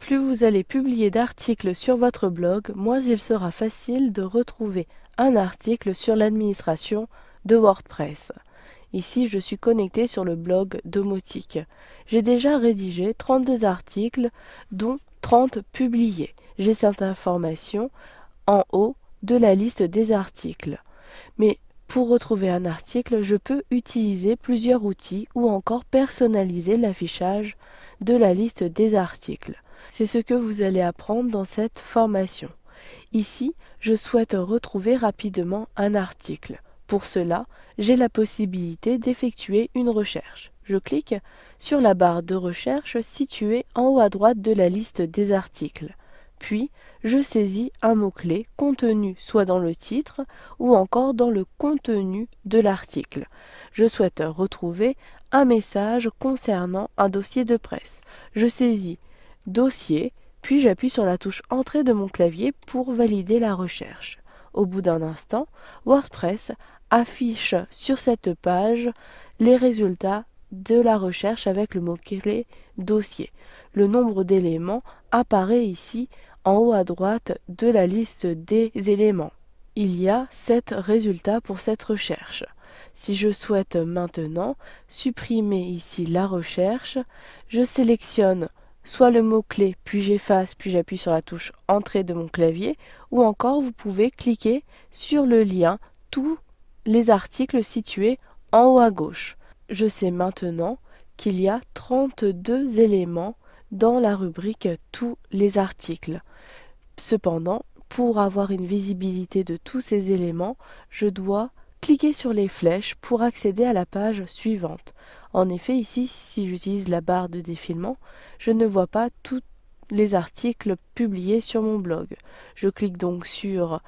Plus vous allez publier d'articles sur votre blog, moins il sera facile de retrouver un article sur l'administration de WordPress. Ici, je suis connecté sur le blog Domotique. J'ai déjà rédigé 32 articles, dont 30 publiés. J'ai cette information en haut de la liste des articles. Mais pour retrouver un article, je peux utiliser plusieurs outils ou encore personnaliser l'affichage de la liste des articles. C'est ce que vous allez apprendre dans cette formation. Ici, je souhaite retrouver rapidement un article. Pour cela, j'ai la possibilité d'effectuer une recherche. Je clique sur la barre de recherche située en haut à droite de la liste des articles. Puis, je saisis un mot-clé contenu soit dans le titre ou encore dans le contenu de l'article. Je souhaite retrouver un message concernant un dossier de presse. Je saisis Dossier, puis j'appuie sur la touche Entrée de mon clavier pour valider la recherche. Au bout d'un instant, WordPress affiche sur cette page les résultats de la recherche avec le mot-clé Dossier. Le nombre d'éléments apparaît ici en haut à droite de la liste des éléments. Il y a 7 résultats pour cette recherche. Si je souhaite maintenant supprimer ici la recherche, je sélectionne soit le mot-clé, puis j'efface, puis j'appuie sur la touche Entrée de mon clavier, ou encore vous pouvez cliquer sur le lien tous les articles situés en haut à gauche. Je sais maintenant qu'il y a 32 éléments dans la rubrique Tous les articles. Cependant, pour avoir une visibilité de tous ces éléments, je dois cliquer sur les flèches pour accéder à la page suivante. En effet, ici, si j'utilise la barre de défilement, je ne vois pas tous les articles publiés sur mon blog. Je clique donc sur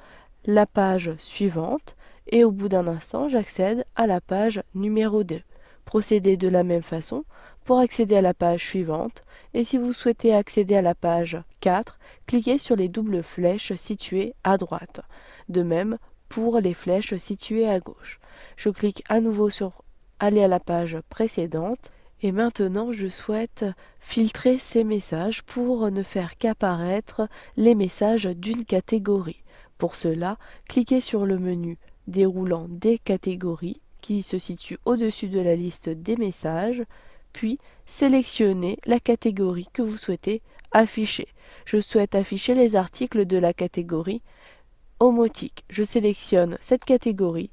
la page suivante et au bout d'un instant, j'accède à la page numéro 2. Procédez de la même façon pour accéder à la page suivante et si vous souhaitez accéder à la page 4, cliquez sur les doubles flèches situées à droite. De même pour les flèches situées à gauche. Je clique à nouveau sur Aller à la page précédente et maintenant je souhaite filtrer ces messages pour ne faire qu'apparaître les messages d'une catégorie. Pour cela, cliquez sur le menu déroulant des catégories qui se situe au-dessus de la liste des messages, puis sélectionnez la catégorie que vous souhaitez afficher. Je souhaite afficher les articles de la catégorie Omotique. Je sélectionne cette catégorie,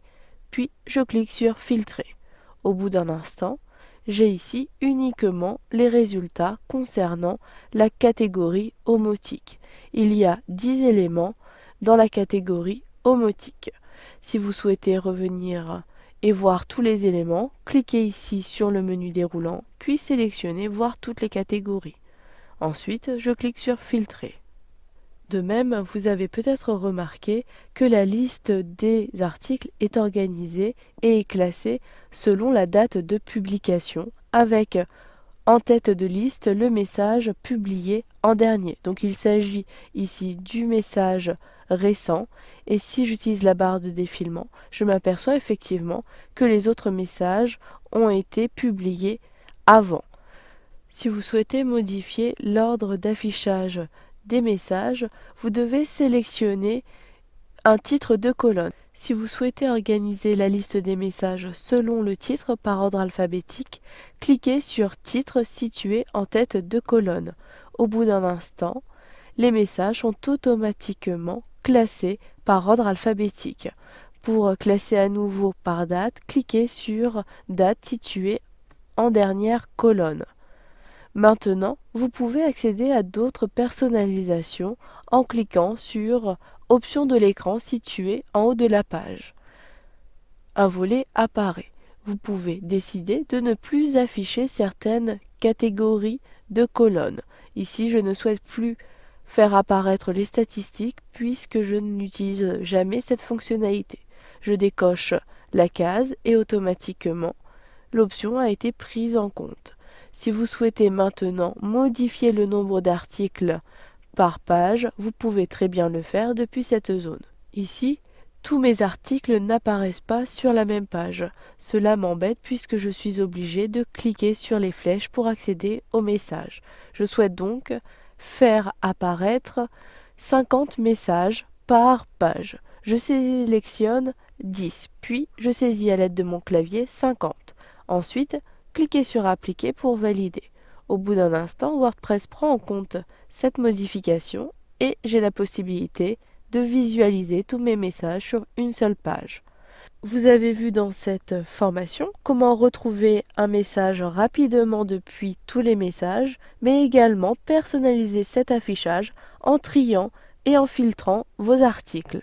puis je clique sur Filtrer. Au bout d'un instant, j'ai ici uniquement les résultats concernant la catégorie Omotique. Il y a 10 éléments dans la catégorie Omotique. Si vous souhaitez revenir et voir tous les éléments, cliquez ici sur le menu déroulant, puis sélectionnez Voir toutes les catégories. Ensuite, je clique sur Filtrer. De même, vous avez peut-être remarqué que la liste des articles est organisée et est classée selon la date de publication, avec en tête de liste le message publié en dernier. Donc il s'agit ici du message récent et si j'utilise la barre de défilement, je m'aperçois effectivement que les autres messages ont été publiés avant. Si vous souhaitez modifier l'ordre d'affichage des messages, vous devez sélectionner un titre de colonne. Si vous souhaitez organiser la liste des messages selon le titre par ordre alphabétique, cliquez sur Titre situé en tête de colonne. Au bout d'un instant, les messages sont automatiquement classés par ordre alphabétique. Pour classer à nouveau par date, cliquez sur Date située en dernière colonne. Maintenant, vous pouvez accéder à d'autres personnalisations en cliquant sur Options de l'écran situé en haut de la page. Un volet apparaît. Vous pouvez décider de ne plus afficher certaines catégories de colonnes. Ici, je ne souhaite plus faire apparaître les statistiques puisque je n'utilise jamais cette fonctionnalité. Je décoche la case et automatiquement, l'option a été prise en compte. Si vous souhaitez maintenant modifier le nombre d'articles par page, vous pouvez très bien le faire depuis cette zone. Ici, tous mes articles n'apparaissent pas sur la même page. Cela m'embête puisque je suis obligé de cliquer sur les flèches pour accéder au message. Je souhaite donc faire apparaître 50 messages par page. Je sélectionne 10, puis je saisis à l'aide de mon clavier 50. Ensuite, cliquez sur Appliquer pour valider. Au bout d'un instant, WordPress prend en compte cette modification et j'ai la possibilité de visualiser tous mes messages sur une seule page. Vous avez vu dans cette formation comment retrouver un message rapidement depuis tous les messages, mais également personnaliser cet affichage en triant et en filtrant vos articles.